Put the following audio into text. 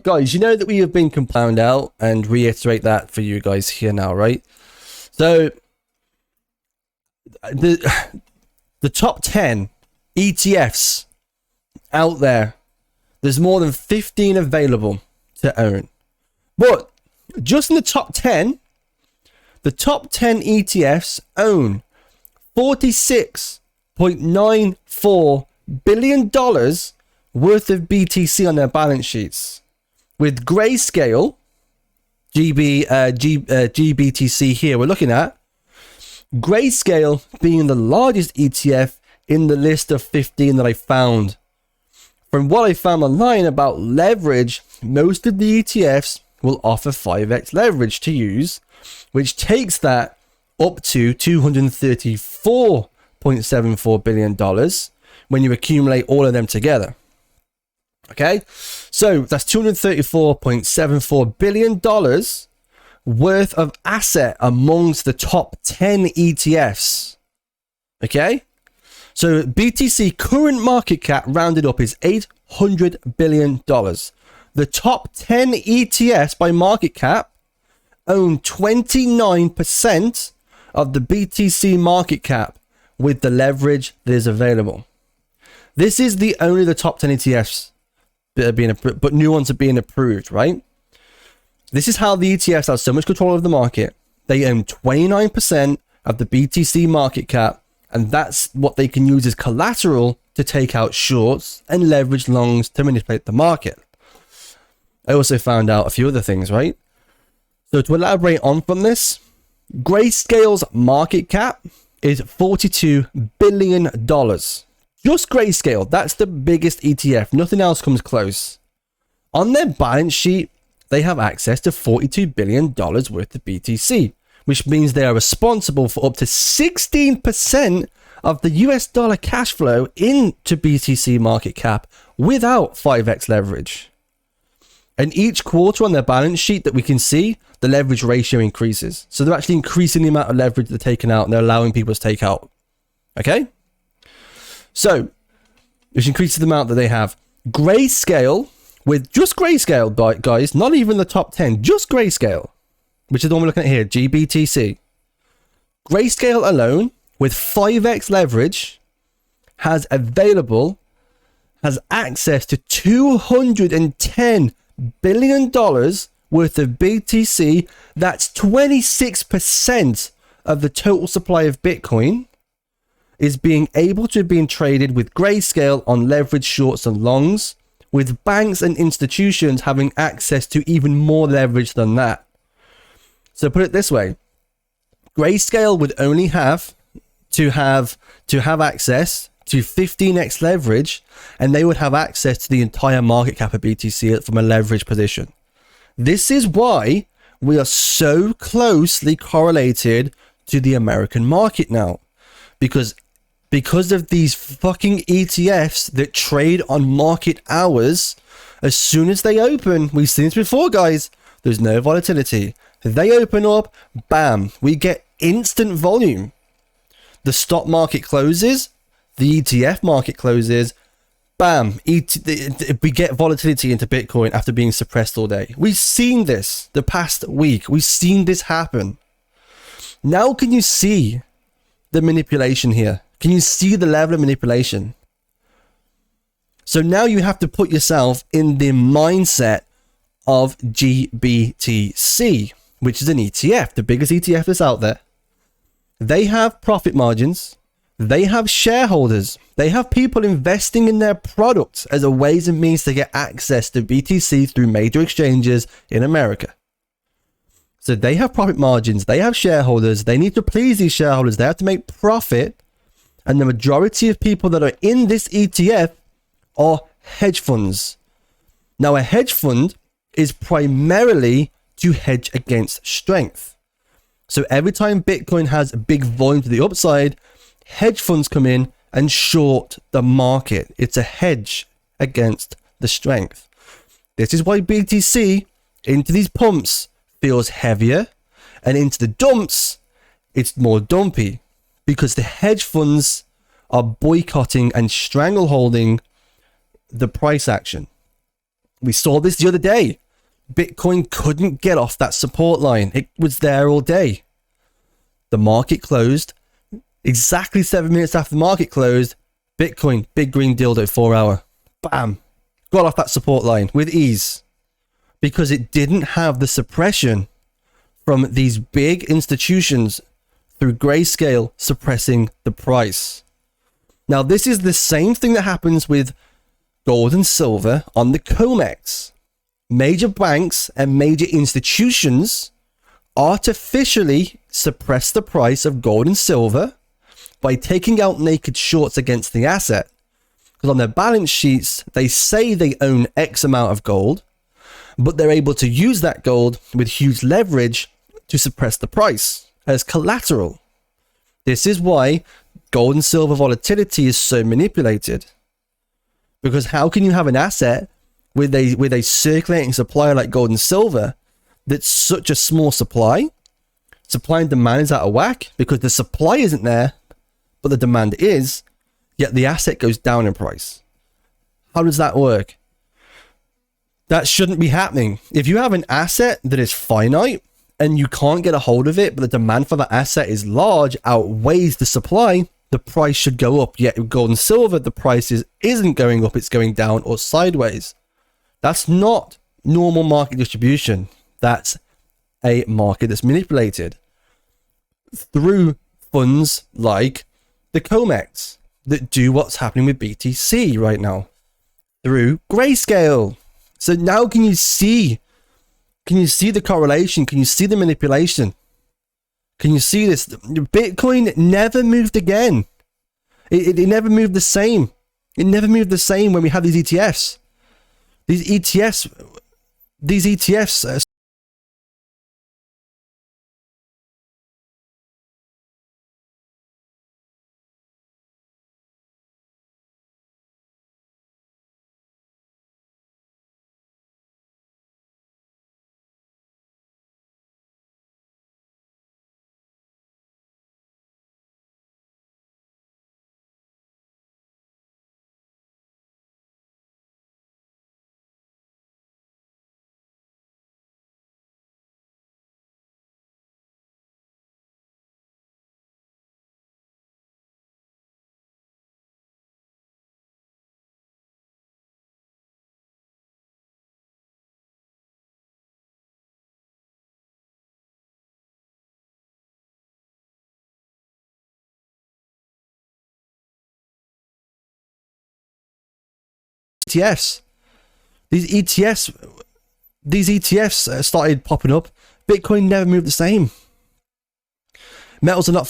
guys, you know that we have been compound out and reiterate that for you guys here now, right? So the top 10 ETFs out there, there's more than 15 available to own. But just in the top 10 ETFs own $46.94 billion worth of BTC on their balance sheets, with Grayscale, GBTC here we're looking at, Grayscale being the largest ETF in the list of 15 that I found. From what I found online about leverage, most of the ETFs will offer 5x leverage to use, which takes that up to $234.74 billion when you accumulate all of them together. Okay, so that's $234.74 billion worth of asset amongst the top 10 ETFs. Okay, so BTC current market cap rounded up is $800 billion. The top 10 ETFs by market cap own 29% of the BTC market cap with the leverage that is available. This is only the top 10 ETFs that are being approved, but new ones are being approved, right? This is how the ETFs have so much control of the market. They own 29% of the BTC market cap, and that's what they can use as collateral to take out shorts and leverage longs to manipulate the market. I also found out a few other things, right? So to elaborate on from this, Grayscale's market cap is $42 billion. Just Grayscale, that's the biggest ETF. Nothing else comes close. On their balance sheet, they have access to $42 billion worth of BTC, which means they are responsible for up to 16% of the US dollar cash flow into BTC market cap without 5x leverage. And each quarter on their balance sheet that we can see, the leverage ratio increases. So they're actually increasing the amount of leverage they're taking out, and they're allowing people to take out. Okay? So, which increases the amount that they have. Grayscale, with just Grayscale, guys, not even the top 10, just Grayscale, which is the one we're looking at here, GBTC. Grayscale alone, with 5x leverage, has access to $210 billion worth of BTC. That's 26% of the total supply of Bitcoin is being able to be traded with Grayscale on leverage shorts and longs, with banks and institutions having access to even more leverage than that. So put it this way, Grayscale would only have to have access to 15x leverage, and they would have access to the entire market cap of BTC from a leverage position. This is why we are so closely correlated to the American market now, because of these fucking ETFs that trade on market hours. As soon as they open, we've seen this before, guys, there's no volatility. They open up, bam, we get instant volume. The stock market closes, the ETF market closes, bam, we get volatility into Bitcoin after being suppressed all day. We've seen this the past week. We've seen this happen. Now can you see the manipulation here? Can you see the level of manipulation? So now you have to put yourself in the mindset of GBTC, which is an ETF, the biggest ETF that's out there. They have profit margins. They have shareholders. They have people investing in their products as a ways and means to get access to BTC through major exchanges in America. So they have profit margins. They have shareholders. They need to please these shareholders. They have to make profit. And the majority of people that are in this ETF are hedge funds. Now, a hedge fund is primarily to hedge against strength. So every time Bitcoin has a big volume to the upside, hedge funds come in and short the market. It's a hedge against the strength. This is why BTC into these pumps feels heavier, and into the dumps, it's more dumpy, because the hedge funds are boycotting and strangleholding the price action. We saw this the other day. Bitcoin couldn't get off that support line. It was there all day. The market closed. Exactly 7 minutes after the market closed, Bitcoin, big green dildo, 4 hour. Bam. Got off that support line with ease. Because it didn't have the suppression from these big institutions through grayscale suppressing the price. Now, this is the same thing that happens with gold and silver on the COMEX. Major banks and major institutions artificially suppress the price of gold and silver by taking out naked shorts against the asset. Because on their balance sheets, they say they own X amount of gold, but they're able to use that gold with huge leverage to suppress the price as collateral. This is why gold and silver volatility is so manipulated. Because how can you have an asset with a circulating supply like gold and silver that's such a small supply? Supply and demand is out of whack because the supply isn't there, but the demand is, yet the asset goes down in price. How does that work? That shouldn't be happening. If you have an asset that is finite and you can't get a hold of it, but the demand for that asset is large, outweighs the supply, the price should go up. Yet with gold and silver, the price isn't going up, it's going down or sideways. That's not normal market distribution. That's a market that's manipulated through funds like the COMEX that do what's happening with BTC right now through grayscale. So now can you see the correlation? Can you see the manipulation? Can you see this? Bitcoin never moved again. It never moved the same. It never moved the same when we had these ETFs. These ETFs these ETFs started popping up. Bitcoin never moved the same. Metals are not